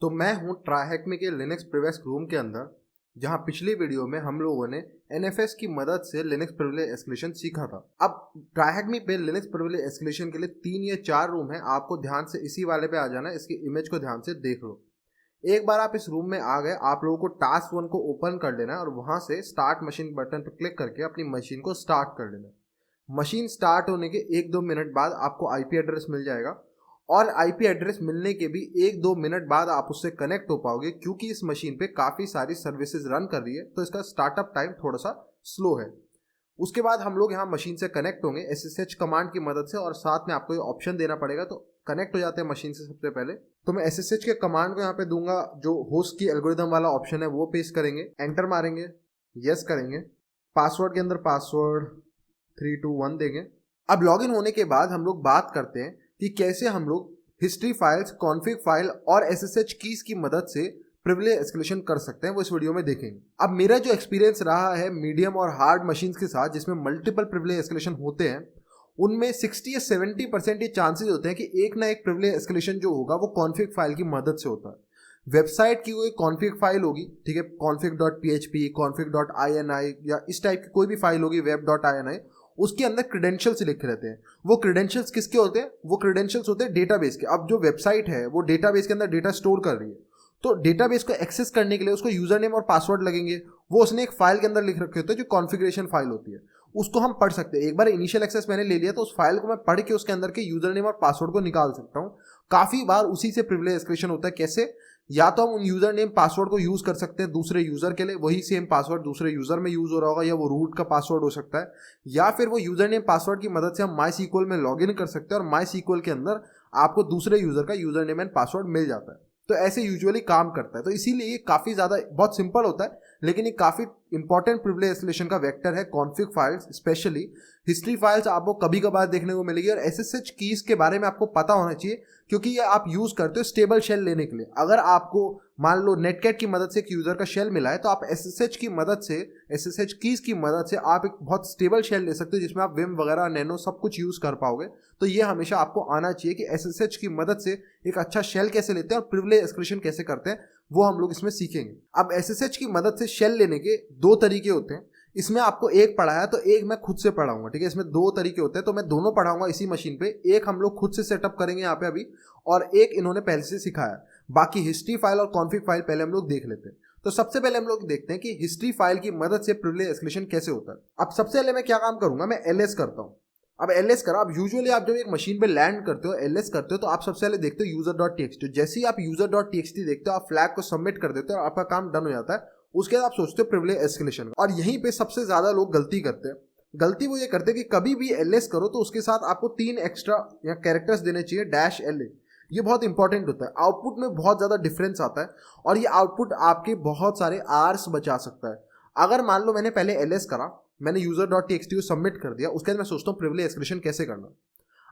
तो मैं हूँ ट्राइहैकमे के लिनक्स प्रिविलेज रूम के अंदर, जहाँ पिछली वीडियो में हम लोगों ने एनएफएस की मदद से लिनक्स प्रिविलेज एस्केलेशन सीखा था। अब ट्राइहैकमे पे लिनक्स प्रिविलेज एस्केलेशन के लिए 3 या 4 रूम है। आपको ध्यान से इसी वाले पे आ जाना, इसकी इमेज को ध्यान से देख लो। एक बार आप इस रूम में आ गए, आप लोगों को टास्क 1 को ओपन कर लेना है और वहाँ से स्टार्ट मशीन बटन पर क्लिक करके अपनी मशीन को स्टार्ट कर लेना है। मशीन स्टार्ट होने के 1-2 मिनट बाद आपको आईपी एड्रेस मिल जाएगा और आईपी एड्रेस मिलने के भी 1-2 मिनट बाद आप उससे कनेक्ट हो पाओगे, क्योंकि इस मशीन पे काफ़ी सारी सर्विसेज रन कर रही है, तो इसका स्टार्टअप टाइम थोड़ा सा स्लो है। उसके बाद हम लोग यहाँ मशीन से कनेक्ट होंगे SSH कमांड की मदद से, और साथ में आपको ये ऑप्शन देना पड़ेगा। तो कनेक्ट हो जाते हैं मशीन से। सबसे पहले तो मैं SSH के कमांड को यहाँ पे दूंगा, जो होस्ट की एल्गोरिदम वाला ऑप्शन है वो पेस्ट करेंगे, एंटर मारेंगे, यस करेंगे, पासवर्ड के अंदर पासवर्ड 321 देंगे। अब लॉगिन होने के बाद हम लोग बात करते हैं कि कैसे हम लोग हिस्ट्री फाइल्स, कॉन्फ़िग फाइल और SSH कीज की मदद से प्रिविलेज एस्केलेशन कर सकते हैं, वो इस वीडियो में देखेंगे। अब मेरा जो एक्सपीरियंस रहा है मीडियम और हार्ड मशीन्स के साथ, जिसमें मल्टीपल प्रिविलेज एस्केलेशन होते हैं, उनमें 60 या 70% ये चांसेस होते हैं कि एक ना एक प्रिविलेज एस्केलेशन जो होगा वो कॉन्फ़िग फाइल की मदद से होता है। वेबसाइट की कोई कॉन्फ़िग फाइल होगी, ठीक है, config.php, config.ini या इस टाइप की कोई भी फाइल होगी, web.ini, उसके अंदर क्रेडेंशियल्स लिखे रहते हैं। वो क्रेडेंशियल्स किसके होते हैं? वो क्रेडेंशियल्स होते हैं डेटाबेस के। अब जो वेबसाइट है वो डेटाबेस के अंदर डेटा स्टोर कर रही है, तो डेटाबेस को एक्सेस करने के लिए उसको यूजर नेम और पासवर्ड लगेंगे। वो उसने एक फाइल के अंदर लिख रखे होते हैं जो कॉन्फ़िगरेशन फाइल होती है, उसको हम पढ़ सकते हैं। एक बार इनिशियल एक्सेस मैंने ले लिया तो उस फाइल को मैं पढ़ के उसके अंदर के यूजर नेम और पासवर्ड को निकाल सकता हूँ। काफ़ी बार उसी से प्रिविलेज एस्केलेशन होता है। कैसे? या तो हम उन यूजर नेम पासवर्ड को यूज कर सकते हैं दूसरे यूजर के लिए, वही सेम पासवर्ड दूसरे यूजर में यूज हो रहा होगा, या वो रूट का पासवर्ड हो सकता है, या फिर वो यूजर नेम पासवर्ड की मदद से हम माई सीक्वल में लॉग इन कर सकते हैं और माई सीक्वल के अंदर आपको दूसरे यूजर का यूजर नेम एंड पासवर्ड मिल जाता है। तो ऐसे यूजुअली काम करता है। तो इसीलिए ये काफ़ी ज़्यादा बहुत सिंपल होता है, लेकिन ये काफ़ी इंपॉर्टेंट प्रिविलेज एस्केलेशन का वेक्टर है। Config files, specially history files आपको कभी कभार देखने को मिलेगी, और SSH कीज के बारे में आपको पता होना चाहिए, क्योंकि ये आप यूज़ करते हो स्टेबल शेल लेने के लिए। अगर आपको मान लो नेटकैट की मदद से एक यूज़र का शेल मिला है, तो आप SSH की मदद से, SSH कीज की मदद से आप एक बहुत स्टेबल शेल ले सकते हो, जिसमें आप विम वगैरह, नैनो सब कुछ यूज़ कर पाओगे। तो ये हमेशा आपको आना चाहिए कि SSH की मदद से एक अच्छा शेल कैसे लेते हैं और प्रिविलेज एस्केलेशन कैसे करते हैं, वो हम लोग इसमें सीखेंगे। अब SSH की मदद से शेल लेने के 2 तरीके होते हैं। इसमें आपको एक पढ़ाया तो एक मैं खुद से पढ़ाऊंगा, ठीक है। इसमें 2 तरीके होते हैं, तो मैं दोनों पढ़ाऊंगा इसी मशीन पे। एक हम लोग खुद से सेटअप करेंगे यहाँ पे अभी, और एक इन्होंने पहले से सिखाया। बाकी हिस्ट्री फाइल और कॉन्फ़िग फाइल पहले हम लोग देख लेते हैं। तो सबसे पहले हम लोग देखते हैं कि हिस्ट्री फाइल की मदद से प्रिविलेज एस्केलेशन कैसे होता है। अब सबसे पहले मैं क्या काम करूंगा, मैं LS करता हूँ। अब LS करा, अब यूजुअली आप जब एक मशीन पे लैंड करते हो, LS करते हो, तो आप सबसे पहले देखते हो user.txt। जैसे ही आप user.txt देखते हो, आप फ्लैग को सबमिट कर देते हो और आपका काम डन हो जाता है। उसके बाद आप सोचते हो प्रिविलेज एस्केलेशन। और यहीं पे सबसे ज्यादा लोग गलती करते हैं। गलती वो ये करते हैं कि कभी भी LS करो तो उसके साथ आपको 3 एक्स्ट्रा या कैरेक्टर्स देने चाहिए, -LA। ये बहुत इंपॉर्टेंट होता है। आउटपुट में बहुत ज़्यादा डिफरेंस आता है, और ये आउटपुट आपके बहुत सारे आवर्स बचा सकता है। अगर मान लो मैंने पहले LS करा, मैंने user.txt को सबमिट कर दिया, उसके बाद मैं सोचता हूँ प्रिविलेज एस्केलेशन कैसे करना।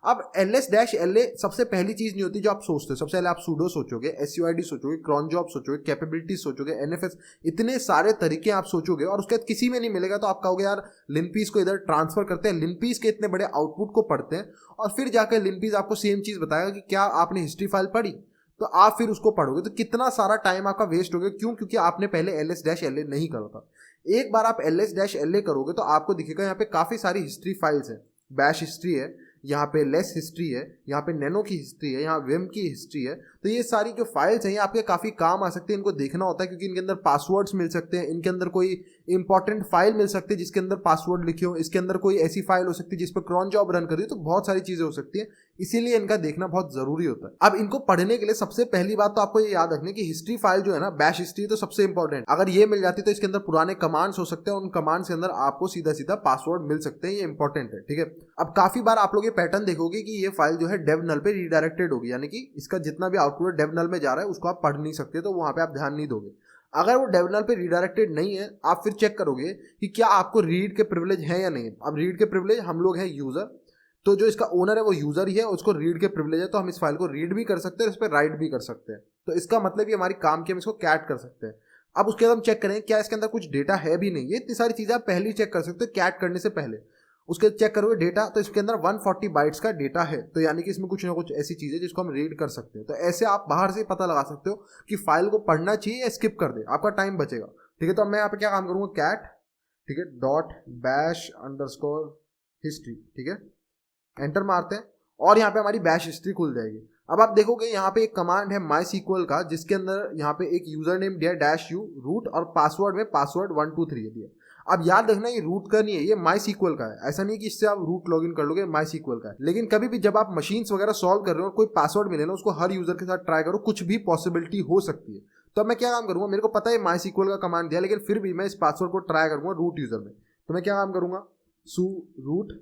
अब LS-LA सबसे पहली चीज नहीं होती जो आप सोचते हो। सबसे पहले आप sudo सोचोगे, suid सोचोगे, cron job सोचोगे, कैपेबिलिटी सोचोगे, NFS, इतने सारे तरीके आप सोचोगे, और उसके बाद किसी में नहीं मिलेगा तो आप कहोगे यार लिनपीस को इधर ट्रांसफर करते हैं, लिनपीस के इतने बड़े आउटपुट को पढ़ते हैं, और फिर जाकर लिनपीस आपको सेम चीज बताएगा कि क्या आपने हिस्ट्री फाइल पढ़ी, तो आप फिर उसको पढ़ोगे, तो कितना सारा टाइम आपका वेस्ट हो गया। क्यों? क्योंकि आपने पहले LS-LA नहीं करा था। एक बार आप LS-LA करोगे तो आपको दिखेगा यहाँ पे काफी सारी हिस्ट्री फाइल्स है। बैश हिस्ट्री है, यहाँ पे लेस हिस्ट्री है, यहाँ पे नैनो की हिस्ट्री है, यहाँ विम की हिस्ट्री है। तो ये सारी जो फाइल्स हैं ये आपके काफ़ी काम आ सकती है। इनको देखना होता है, क्योंकि इनके अंदर पासवर्ड्स मिल सकते हैं, इनके अंदर कोई इंपॉर्टेंट फाइल मिल सकती है जिसके अंदर पासवर्ड लिखे हो, इसके अंदर कोई ऐसी फाइल हो सकती है जिस पर क्रॉन जॉब रन कर रही है। तो बहुत सारी चीज़ें हो सकती हैं, इसीलिए इनका देखना बहुत ज़रूरी होता है। अब इनको पढ़ने के लिए सबसे पहली बात तो आपको ये याद रखनी कि हिस्ट्री फाइल जो है ना, बैश हिस्ट्री, तो सबसे इंपॉर्टेंट। अगर ये मिल जाती तो इसके अंदर पुराने कमांड्स हो सकते हैं, उन कमांड्स के अंदर आपको सीधा सीधा पासवर्ड मिल सकते हैं। ये इंपॉर्टेंट है, ठीक है। अब काफ़ी बार आप लोग ये पैटर्न देखोगे कि ये फाइल जो है डेव नल पे रीडायरेक्टेड होगी, यानी कि इसका जितना भी आउटपुट डेव नल में जा रहा है उसको आप पढ़ नहीं सकते, तो वहाँ पे आप ध्यान नहीं दोगे। अगर वो डेव नल पे रीडायरेक्टेड नहीं है, आप फिर चेक करोगे कि क्या आपको रीड के प्रिविलेज है या नहीं। अब रीड के प्रिविलेज हम लोग हैं यूजर, तो जो इसका ओनर है वो यूजर ही है, उसको रीड के प्रिविलेज है, तो हम इस फाइल को रीड भी कर सकते हैं, इस पर राइट भी कर सकते हैं। तो इसका मतलब ये हमारी काम की हम इसको कैट कर सकते हैं। अब उसके बाद हम चेक करें क्या इसके अंदर कुछ डेटा है भी नहीं। ये इतनी सारी चीज़ें आप पहले ही चेक कर सकते हो कैट करने से पहले। उसके चेक करोगे डेटा, तो इसके अंदर 140 बाइट्स का डेटा है, तो यानी कि इसमें कुछ ना कुछ ऐसी चीज़ है जिसको हम रीड कर सकते हैं। तो ऐसे आप बाहर से पता लगा सकते हो कि फाइल को पढ़ना चाहिए या स्किप कर दे, आपका टाइम बचेगा। ठीक है, तो अब मैं यहाँ पे क्या काम करूँगा, कैट, ठीक है, डॉट बैश अंडरस्कोर हिस्ट्री, ठीक है, एंटर मारते हैं और यहाँ पे हमारी बैश हिस्ट्री खुल जाएगी। अब आप देखोगे यहाँ पे एक कमांड है MySQL का, जिसके अंदर यहाँ पे एक यूजर नेम दिया है -u रूट, और पासवर्ड में पासवर्ड 123 दिया। अब याद रखना ये रूट का नहीं है, ये MySQL का है। ऐसा नहीं कि इससे आप रूट लॉगिन कर लोगे, MySQL का है। लेकिन कभी भी जब आप मशीन्स वगैरह सॉल्व कर रहे हो और कोई पासवर्ड मिले ना, उसको हर यूजर के साथ ट्राई करो, कुछ भी पॉसिबिलिटी हो सकती है। तो अब मैं क्या काम करूंगा, मेरे को पता है MySQL का कमांड दिया, लेकिन फिर भी मैं इस पासवर्ड को ट्राई करूंगा रूट यूजर में। तो मैं क्या काम करूंगा, सू रूट,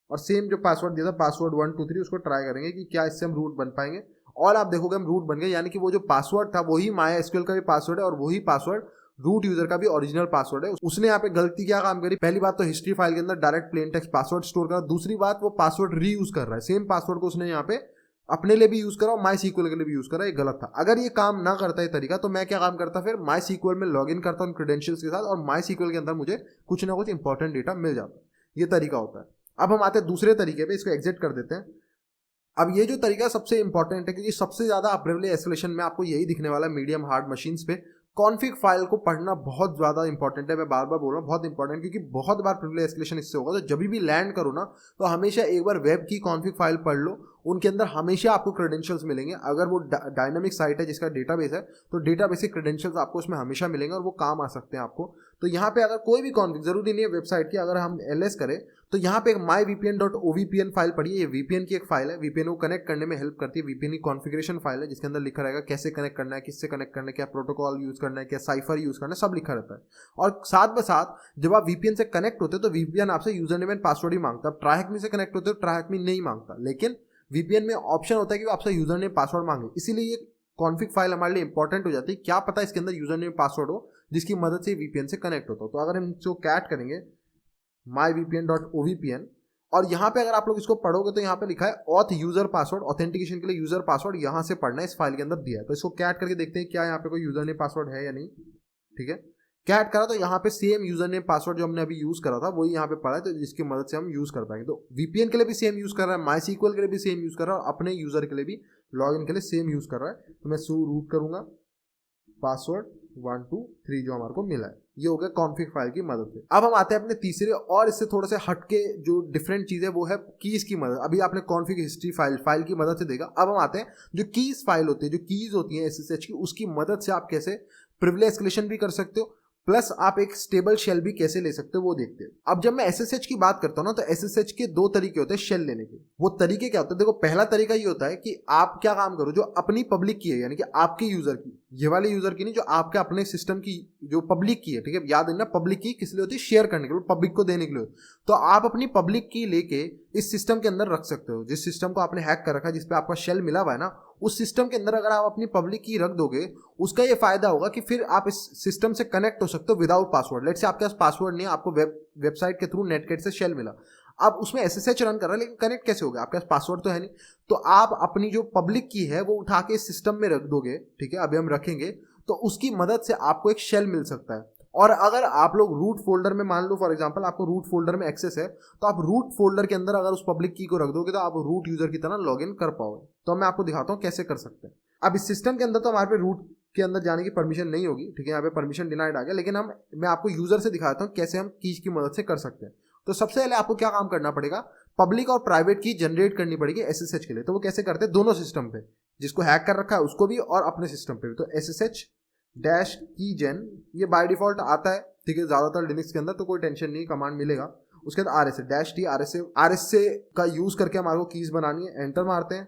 और सेम जो पासवर्ड दिया था पासवर्ड 123, उसको ट्राई करेंगे कि क्या इससे हम रूट बन पाएंगे। और आप देखोगे हम रूट बन गए, यानी कि वो जो पासवर्ड था वही MySQL का भी पासवर्ड है और वही पासवर्ड रूट यूजर का भी ओरिजिनल पासवर्ड है। उसने यहाँ पे गलती क्या काम करी, पहली बात तो हिस्ट्री फाइल के अंदर direct plain text password store करा, दूसरी बात वो पासवर्ड रीयूज कर रहा है, सेम पासवर्ड को उसने यहाँ पे अपने लिए भी यूज करा और MySQL के लिए भी यूज करा, ये गलत था। अगर ये काम ना करता है तरीका, तो मैं क्या काम करता, फिर MySQL में लॉग इन करता हूँ क्रेडेंशियल्स के साथ, और MySQL के अंदर मुझे कुछ ना कुछ इंपॉर्टेंट डेटा मिल जाता है। ये तरीका होता है। अब हम आते हैं दूसरे तरीके पे, इसको एग्जिट कर देते हैं। अब ये जो तरीका सबसे इंपॉर्टेंट है, क्योंकि सबसे ज्यादा प्रिविलेज एस्केलेशन में आपको यही दिखने वाला है मीडियम हार्ड मशीन्स पे। कॉन्फिग फाइल को पढ़ना बहुत ज्यादा इंपॉर्टेंट है, मैं बार बार बोल रहा हूँ बहुत इंपॉर्टेंट, क्योंकि बहुत बार प्रिविलेज एस्केलेशन इससे होगा। तो जब भी लैंड करो ना, तो हमेशा एक बार वेब की कॉन्फिग फाइल पढ़ लो, उनके अंदर हमेशा आपको क्रेडेंशियल्स मिलेंगे। अगर वो डायनामिक साइट है जिसका डेटाबेस है, तो डेटाबेस के क्रेडेंशियल्स आपको उसमें हमेशा मिलेंगे और वो काम आ सकते हैं आपको। तो यहाँ पे अगर कोई भी कॉन्फिग, जरूरी नहीं है वेबसाइट की, अगर हम एलएस करें तो यहाँ पे एक myvpn.ovpn फाइल पढ़िए, ये वीपीएन की एक फाइल है, वीपीएन को कनेक्ट करने में हेल्प करती है। वीपीएन की कॉन्फ़िगरेशन फाइल है जिसके अंदर लिखा रहेगा कैसे कनेक्ट करना है, किससे कनेक्ट करना है, क्या प्रोटोकॉल यूज करना है, क्या साइफर यूज करना है, सब लिखा रहता है। और साथ में साथ जब आप वीपीएन से कनेक्ट होते हो तो वीपीएन आपसे यूजर नेम एंड पासवर्ड ही मांगता है। ट्राइहैकमी से कनेक्ट होते हो ट्राइहैकमी नहीं मांगता, लेकिन वीपीएन में ऑप्शन होता है कि वो आपसे यूजर नेम पासवर्ड मांगे, इसीलिए ये कॉन्फिग फाइल हमारे लिए इंपॉर्टेंट हो जाती है। क्या पता इसके अंदर यूजर नेम पासवर्ड हो जिसकी मदद से वीपीएन से कनेक्ट होता हो। तो अगर हम इसको कैट करेंगे myvpn.ovpn, और यहाँ पे अगर आप लोग इसको पढ़ोगे तो यहाँ पे लिखा है ऑथ यूजर पासवर्ड, ऑथेंटिकेशन के लिए यूजर पासवर्ड यहाँ से पढ़ना है, इस फाइल के अंदर दिया है। तो इसको कैट करके देखते हैं क्या यहाँ पे कोई यूजर नेम पासवर्ड है या नहीं। ठीक है, कैट करा तो यहाँ पे सेम यूजर नेम पासवर्ड जो हमने अभी यूज करा था वही यहाँ पे पड़ा है, तो जिसकी मदद से हम यूज कर पाएंगे। तो वीपीएन के लिए भी सेम यूज कर रहा है, MySQL के लिए भी सेम यूज कर रहा है, और अपने यूजर के लिए भी लॉगिन के लिए सेम यूज कर रहा है। तो मैं सू रूट करूंगा, पासवर्ड 123 जो हमारे को मिला है, ये हो गया कॉन्फिग फाइल की मदद से। अब हम आते हैं अपने तीसरे और इससे थोड़े से हटके जो डिफरेंट चीज है, वो है कीज की मदद। अभी आपने कॉन्फिग हिस्ट्री फाइल की मदद से देखा, अब हम आते हैं जो कीज फाइल होती है, जो कीज होती है SSH की, उसकी मदद से आप कैसे प्रिविलेज एस्केलेशन भी कर सकते हो, प्लस आप एक स्टेबल शेल भी कैसे ले सकते हो वो देखते हैं। अब जब मैं SSH की बात करता हूं ना, तो SSH के दो तरीके होते हैं शेल लेने के। वो तरीके क्या होते हैं, देखो पहला तरीका ये होता है कि आप क्या काम करो, जो अपनी पब्लिक की है, यानी कि आपके यूजर की, ये वाले यूजर की नहीं, जो आपके अपने सिस्टम की जो पब्लिक की है, ठीक है, याद रखना पब्लिक की किस लिए होती है, शेयर करने के लिए, पब्लिक को देने के लिए। तो आप अपनी पब्लिक की लेके इस सिस्टम के अंदर रख सकते हो, जिस सिस्टम को आपने हैक कर रखा है, जिसपे आपका शेल मिला हुआ है ना, उस सिस्टम के अंदर अगर आप अपनी पब्लिक की रख दोगे, उसका ये फायदा होगा कि फिर आप इस सिस्टम से कनेक्ट हो सकते हो विदाउट पासवर्ड। लेट्स से आपके पास पासवर्ड नहीं है, आपको वेबसाइट के थ्रू नेटगेट से शेल मिला, अब उसमें SSH रन कर रहा है, लेकिन कनेक्ट कैसे होगा, आपके पास पासवर्ड तो है नहीं। तो आप अपनी जो पब्लिक की है वो उठा के इस सिस्टम में रख दोगे, ठीक है, अभी हम रखेंगे, तो उसकी मदद से आपको एक शेल मिल सकता है। और अगर आप लोग रूट फोल्डर में, मान लो फॉर एग्जांपल आपको रूट फोल्डर में एक्सेस है, तो आप रूट फोल्डर के अंदर अगर उस पब्लिक की को रख दोगे तो आप रूट यूजर की तरह लॉगिन कर पाओगे। तो मैं आपको दिखाता हूँ कैसे कर सकते हैं। अब इस सिस्टम के अंदर तो हमारे पे रूट के अंदर जाने की परमिशन नहीं होगी, ठीक है, यहाँ पे परमिशन डिनाइड आ गया, लेकिन मैं आपको यूजर से दिखाता हूँ कैसे हम कीज की मदद से कर सकते हैं। तो सबसे पहले आपको क्या काम करना पड़ेगा, पब्लिक और प्राइवेट की जनरेट करनी पड़ेगी SSH के लिए। तो वो कैसे करते हैं, दोनों सिस्टम पे, जिसको हैक कर रखा है उसको भी और अपने सिस्टम पे भी। तो SSH डैश की जेन, ये बाय डिफॉल्ट आता है, ठीक है, ज्यादातर लिनक्स के अंदर, तो कोई टेंशन नहीं, कमांड मिलेगा। उसके बाद RSA डैश टी, RSA का यूज करके हमारे को कीज बनानी है। एंटर मारते हैं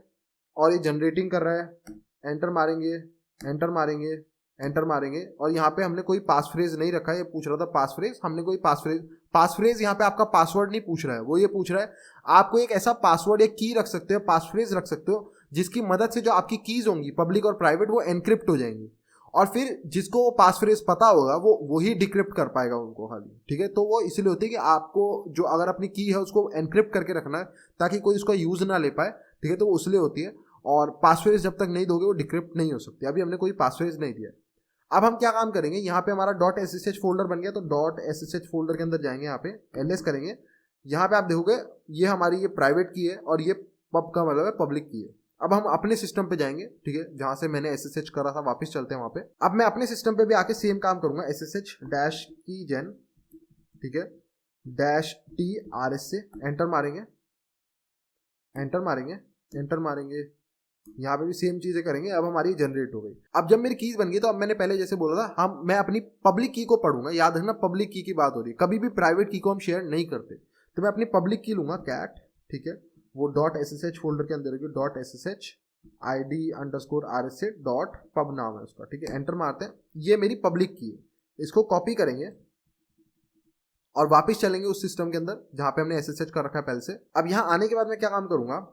और ये जनरेटिंग कर रहा है, एंटर मारेंगे, एंटर मारेंगे, एंटर मारेंगे, और यहाँ पे हमने कोई पास फ्रेज नहीं रखा है, ये पूछ रहा था पास फ्रेज, हमने कोई पास फ्रेज यहाँ पे आपका पासवर्ड नहीं पूछ रहा है, वो ये पूछ रहा है आपको एक ऐसा पासवर्ड या की रख सकते हो, पास फ्रेज रख सकते हो, जिसकी मदद से जो आपकी कीज होंगी पब्लिक और प्राइवेट वो एनक्रिप्ट हो जाएंगी, और फिर जिसको वो पास फ्रेज पता होगा वो वही डिक्रिप्ट कर पाएगा उनको खाली, ठीक है। तो वो इसलिए होती है कि आपको जो अगर अपनी की है उसको एनक्रिप्ट करके रखना है ताकि कोई उसका यूज ना ले पाए, ठीक है, तो वो इसलिए होती है। और पासफ्रेज जब तक नहीं दोगे वो डिक्रिप्ट नहीं हो सकती। अभी हमने कोई पासफ्रेज नहीं दिया। अब हम क्या काम करेंगे, यहाँ पे हमारा .ssh फोल्डर बन गया, तो .ssh फोल्डर के अंदर जाएंगे, यहाँ पे ls करेंगे, यहाँ पे आप देखोगे ये हमारी ये प्राइवेट की है और ये पब का मतलब है पब्लिक की है। अब हम अपने सिस्टम पे जाएंगे, ठीक है, जहां से मैंने SSH करा था वापस चलते हैं वहां पे। अब मैं अपने सिस्टम पे भी आके सेम काम करूंगा, SSH डैश की जेन, ठीक है, डैश TRS से एंटर मारेंगे, एंटर मारेंगे, एंटर मारेंगे, यहाँ पे भी सेम चीजें करेंगे। अब हमारी जनरेट हो गई। अब जब मेरी कीज बन गई तो अब मैंने पहले जैसे बोला था मैं अपनी पब्लिक की को पढ़ूंगा, याद रखना पब्लिक की बात हो रही है, कभी भी प्राइवेट की को हम शेयर नहीं करते। तो मैं अपनी पब्लिक की लूंगा कैट, ठीक है, वो .ssh फोल्डर के अंदर होगी, .ssh id_rs से .pub नाम है उसका, ठीक है, एंटर मारते हैं। ये मेरी पब्लिक की है, इसको कॉपी करेंगे और वापस चलेंगे उस सिस्टम के अंदर जहां पे हमने SSH कर रखा है पहले से। अब यहाँ आने के बाद मैं क्या काम करूंगा,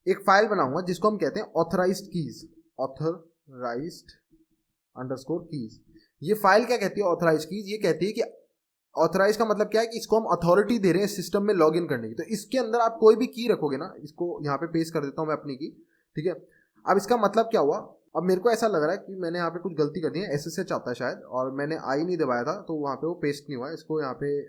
एक फाइल बनाऊंगा जिसको हम कहते हैं authorised keys, authorised underscore keys. ये फाइल क्या कहती है, ऑथराइज्ड कीज, ये कहती है कि ऑथराइज का मतलब क्या है कि इसको हम अथॉरिटी दे रहे हैं सिस्टम में लॉगिन करने की। तो इसके अंदर आप कोई भी की रखोगे ना, इसको यहाँ पे पेस्ट कर देता हूँ मैं अपनी की, ठीक है। अब इसका मतलब क्या हुआ, अब मेरे को ऐसा लग रहा है कि मैंने यहाँ पे कुछ गलती कर दी है, SSH आता है शायद और मैंने आई नहीं दबाया था तो वहाँ पे वो पेस्ट नहीं हुआ। इसको यहाँ पे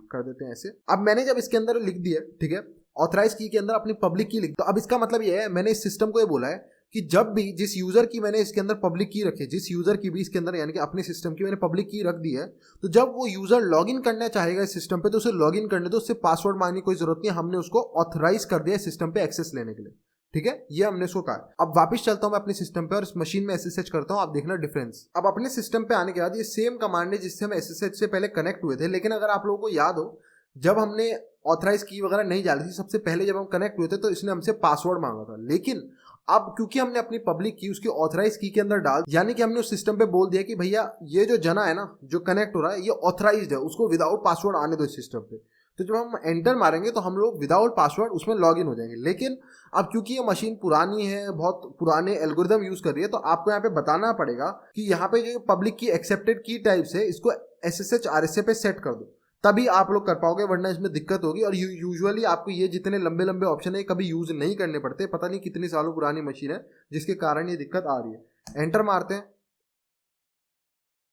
कर देते हैं ऐसे। अब मैंने जब इसके अंदर लिख दिया, ठीक है, ऑथराइज की के अंदर अपनी पब्लिक की लिख, तो अब इसका मतलब ये है, मैंने इस सिस्टम को ये बोला है कि जब भी जिस यूजर की मैंने इसके अंदर पब्लिक की रखी है, जिस यूजर की भी इसके अंदर यानी कि अपने सिस्टम की मैंने पब्लिक की रख दी है, तो जब वो यूजर लॉगिन करना चाहेगा इस सिस्टम पे तो उसे लॉगिन करने दो, उससे पासवर्ड मांगने की कोई जरूरत नहीं, हमने उसको ऑथराइज कर दिया सिस्टम पे एक्सेस लेने के लिए, ठीक है, ये हमने उसको कहा। अब वापस चलता हूं मैं अपने सिस्टम पे और इस मशीन में SSH करता हूं, आप देखना डिफरेंस। अब अपने सिस्टम पे आने के बाद ये सेम कमांड है जिससे हम SSH से पहले कनेक्ट हुए थे, लेकिन अगर आप लोगों को याद हो जब हमने ऑथराइज की वगैरह नहीं डाली थी सबसे पहले जब हम कनेक्ट हुए थे तो इसने हमसे पासवर्ड मांगा था। लेकिन अब क्योंकि हमने अपनी पब्लिक की उसकी ऑथराइज की के अंदर डाल, यानी कि हमने उस सिस्टम पे बोल दिया कि भैया ये जो जना है ना जो कनेक्ट हो रहा है ये ऑथराइज्ड है, उसको विदाउट पासवर्ड आने दो इस सिस्टम पे। तो जब हम एंटर मारेंगे तो हम लोग विदाउट पासवर्ड उसमें लॉग इन हो जाएंगे। लेकिन अब क्योंकि ये मशीन पुरानी है, बहुत पुराने एल्गोरिदम यूज कर रही है, तो आपको यहाँ पे बताना पड़ेगा कि यहाँ पे जो पब्लिक की एक्सेप्टेड की टाइप्स है इसको SSH RSA पे सेट कर दो, तभी आप लोग कर पाओगे, वरना इसमें दिक्कत होगी। और यूजुअली आपको ये जितने लंबे लंबे ऑप्शन है कभी यूज नहीं करने पड़ते, पता नहीं कितनी सालों पुरानी मशीन है जिसके कारण ये दिक्कत आ रही है। एंटर मारते हैं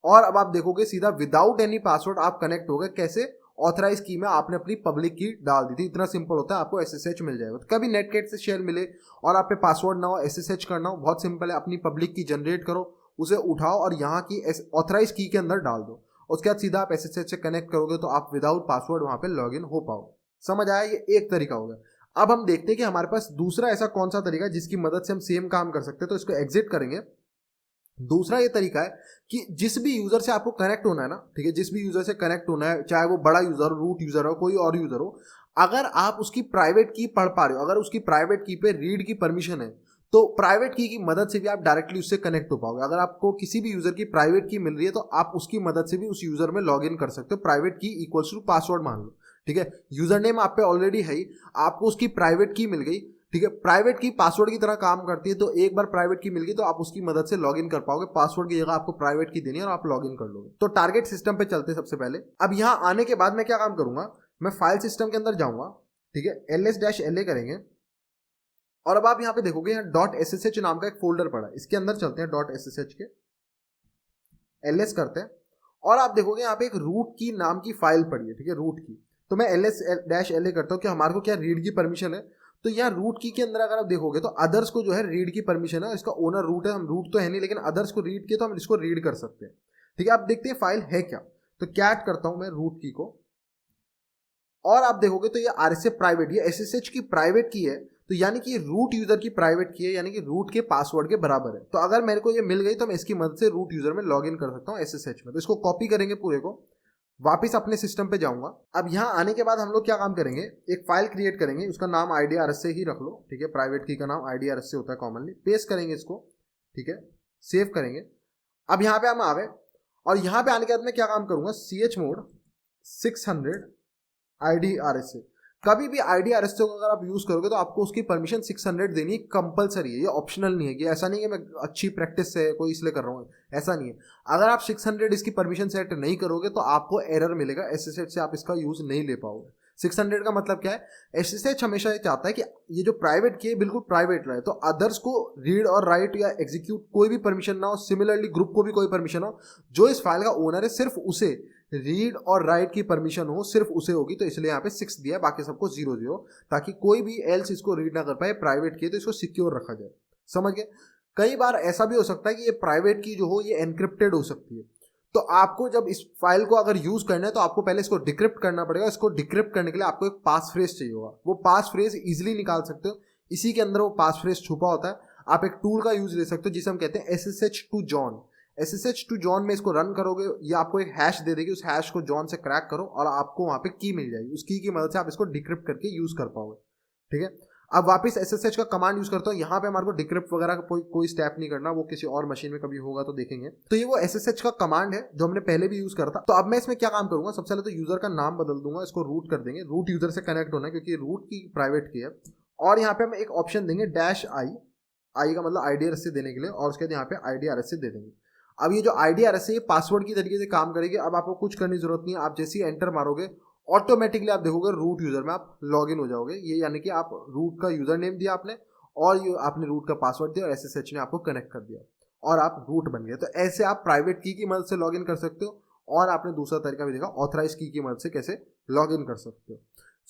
और अब आप देखोगे सीधा विदाउट एनी पासवर्ड आप कनेक्ट हो गए। कैसे, ऑथराइज की में आपने अपनी पब्लिक की डाल दी थी, इतना सिंपल होता है, आपको SSH मिल जाएगा। तो कभी नेटगेट से शेयर मिले और आप पे पासवर्ड ना हो, SSH करना हो, बहुत सिंपल है, अपनी पब्लिक की जनरेट करो, उसे उठाओ और यहाँ की ऑथराइज की के अंदर डाल दो, उसके बाद सीधा आप SSH से कनेक्ट करोगे तो आप विदाउट पासवर्ड वहां पे लॉगिन हो पाओगे। समझ आया, ये एक तरीका होगा। अब हम देखते हैं कि हमारे पास दूसरा ऐसा कौन सा तरीका है जिसकी मदद से हम सेम काम कर सकते हैं। तो इसको एग्जिट करेंगे। दूसरा ये तरीका है कि जिस भी यूजर से आपको कनेक्ट होना है ना, ठीक है, जिस भी यूजर से कनेक्ट होना है, चाहे वो बड़ा यूजर हो, रूट यूजर हो, कोई और यूजर हो, अगर आप उसकी प्राइवेट की पढ़ पा रहे हो, अगर उसकी प्राइवेट की पे रीड की परमिशन है तो प्राइवेट की मदद से भी आप डायरेक्टली उससे कनेक्ट हो पाओगे। अगर आपको किसी भी यूजर की प्राइवेट की मिल रही है तो आप उसकी मदद से भी उस यूजर में लॉग इन कर सकते हो। प्राइवेट की इक्वल्स टू पासवर्ड मान लो, ठीक है, यूजर नेम आप पे ऑलरेडी है ही, आपको उसकी प्राइवेट की मिल गई, ठीक है, प्राइवेट की पासवर्ड की तरह काम करती है, तो एक बार प्राइवेट की मिल गई तो आप उसकी मदद से लॉग इन कर पाओगे, पासवर्ड की जगह आपको प्राइवेट की देनी है और आप लॉग इन कर लोगे। तो टारगेट सिस्टम पे चलते सबसे पहले। अब यहाँ आने के बाद मैं क्या काम करूंगा, मैं फाइल सिस्टम के अंदर जाऊंगा, ठीक है, ls-la करेंगे और अब आप यहाँ पे देखोगे यहाँ .ssh नाम का एक फोल्डर पड़ा है, इसके अंदर चलते हैं .ssh के, ls करते हैं और आप देखोगे यहाँ पे एक रूट की नाम की फाइल पड़ी है, ठीक है, रूट की। तो मैं ls-la करता हूँ कि हमारे को क्या रीड की परमिशन है। तो यहाँ रूट की के अंदर अगर आप देखोगे तो अदर्स को जो है रीड की परमिशन है, इसका ओनर रूट है, हम रूट तो है नहीं लेकिन अदर्स को रीड किए तो हम इसको रीड कर सकते हैं, ठीक है। आप देखते हैं फाइल है क्या, तो कैट करता हूं मैं रूट की को और आप देखोगे तो ये RSA प्राइवेट, ये SSH की प्राइवेट की है, तो यानी कि रूट यूजर की प्राइवेट की है, यानी कि रूट के पासवर्ड के बराबर है। तो अगर मेरे को ये मिल गई तो मैं इसकी मदद से रूट यूजर में लॉग इन कर सकता हूँ SSH में। तो इसको कॉपी करेंगे पूरे को, वापिस अपने सिस्टम पे जाऊंगा। अब यहाँ आने के बाद हम लोग क्या काम करेंगे, एक फाइल क्रिएट करेंगे, उसका नाम IDRSA ही रख लो, ठीक है, प्राइवेट की का नाम IDRSA होता है कॉमनली। पेस्ट करेंगे इसको, ठीक है, सेव करेंगे। अब यहाँ पे हम आ गए और यहाँ पे आने के बाद मैं क्या काम करूंगा, chmod 600 IDRSA। कभी भी IDRSA को अगर आप यूज करोगे तो आपको उसकी परमिशन 600 देनी कंपलसरी है, ये ऑप्शनल नहीं है, कि ऐसा नहीं है कि मैं अच्छी प्रैक्टिस से कोई इसलिए कर रहा हूँ, ऐसा नहीं है। अगर आप 600 इसकी परमिशन सेट नहीं करोगे तो आपको एरर मिलेगा, SSH से आप इसका यूज नहीं ले पाओगे। 600 का मतलब क्या है, SSH हमेशा ये चाहता है कि ये जो प्राइवेट की है बिल्कुल प्राइवेट रहे, तो अदर्स को रीड और राइट या एग्जीक्यूट कोई भी परमिशन ना हो, सिमिलरली ग्रुप को भी कोई परमिशन हो, जो इस फाइल का ओनर है सिर्फ उसे रीड और राइट की परमिशन हो सिर्फ उसे होगी, तो इसलिए यहाँ पे 6 दिया है, बाकी सबको 0 ताकि कोई भी एल्स इसको रीड ना कर पाए। प्राइवेट की है तो इसको सिक्योर रखा जाए। समझ गए। कई बार ऐसा भी हो सकता है कि ये प्राइवेट की जो हो ये एनक्रिप्टेड हो सकती है, तो आपको जब इस फाइल को अगर यूज करना है तो आपको पहले इसको डिक्रिप्ट करना पड़ेगा। इसको डिक्रिप्ट करने के लिए आपको एक पास फ्रेज चाहिए होगा, वो पास फ्रेज इजिली निकाल सकते हो, इसी के अंदर वो पास फ्रेज छुपा होता है। आप एक टूल का यूज ले सकते हो जिसे हम कहते हैं SSH2 SSH2 में इसको रन करोगे, ये आपको एक हैश दे देगी, उस हैश को जॉन से क्रैक करो और आपको वहां पे की मिल जाएगी। उस की मदद से आप इसको डिक्रिप्ट करके यूज कर पाओगे। ठीक है, अब वापस SSH का कमांड यूज करता हूँ। यहाँ पे हमारे को डिक्रिप्ट वगैरह का कोई स्टेप नहीं करना, वो किसी और मशीन में कभी होगा तो देखेंगे। तो ये वो SSH का कमांड है जो हमने पहले भी यूज करा था। तो अब मैं इसमें क्या काम करूंगा, सबसे पहले तो यूजर का नाम बदल दूंगा, इसको रूट कर देंगे, रूट यूजर से कनेक्ट होना है क्योंकि रूट की प्राइवेट की है। और यहाँ पे हम एक ऑप्शन देंगे -i का मतलब IDRS देने के लिए, और उसके बाद यहाँ पे IDRS दे देंगे। अब ये जो IDRS है ये पासवर्ड की तरीके से काम करेगी। अब आपको कुछ करने की जरूरत नहीं है, आप जैसे ही एंटर मारोगे ऑटोमेटिकली आप देखोगे रूट यूजर में आप लॉग इन हो जाओगे। ये यानी कि आप रूट का यूजर नेम दिया आपने और ये आपने रूट का पासवर्ड दिया और SSH ने आपको कनेक्ट कर दिया और आप रूट बन गए। तो ऐसे आप प्राइवेट की मदद से लॉग इन कर सकते हो, और आपने दूसरा तरीका भी देखा ऑथराइज की मदद से कैसे लॉग इन कर सकते हो।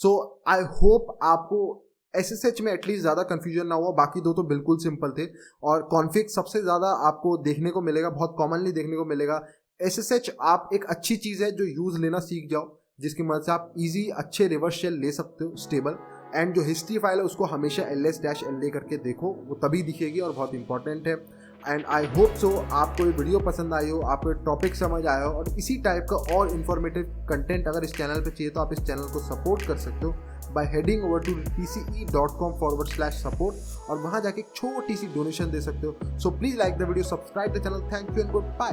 सो आई होप आपको SSH में एटलीस्ट ज़्यादा कन्फ्यूजन ना हुआ, बाकी दो तो बिल्कुल सिंपल थे। और कॉन्फिग सबसे ज़्यादा आपको देखने को मिलेगा, बहुत कॉमनली देखने को मिलेगा। SSH आप एक अच्छी चीज़ है जो यूज़ लेना सीख जाओ, जिसकी मदद से आप इजी अच्छे रिवर्स शेल ले सकते हो स्टेबल। एंड जो हिस्ट्री फाइल है उसको हमेशा ls-la करके देखो, वो तभी दिखेगी और बहुत इंपॉर्टेंट है। एंड आई होप सो आपको ये वीडियो पसंद आई हो, आपको ये टॉपिक समझ आया हो, और इसी टाइप का और इन्फॉर्मेटिव कंटेंट अगर इस चैनल पे चाहिए तो आप इस चैनल को सपोर्ट कर सकते हो bye heading over to tce.com/support, और वहाँ जाके एक छोटी सी डोनेशन दे सकते हो। So please like the video, subscribe the channel. Thank you and good bye.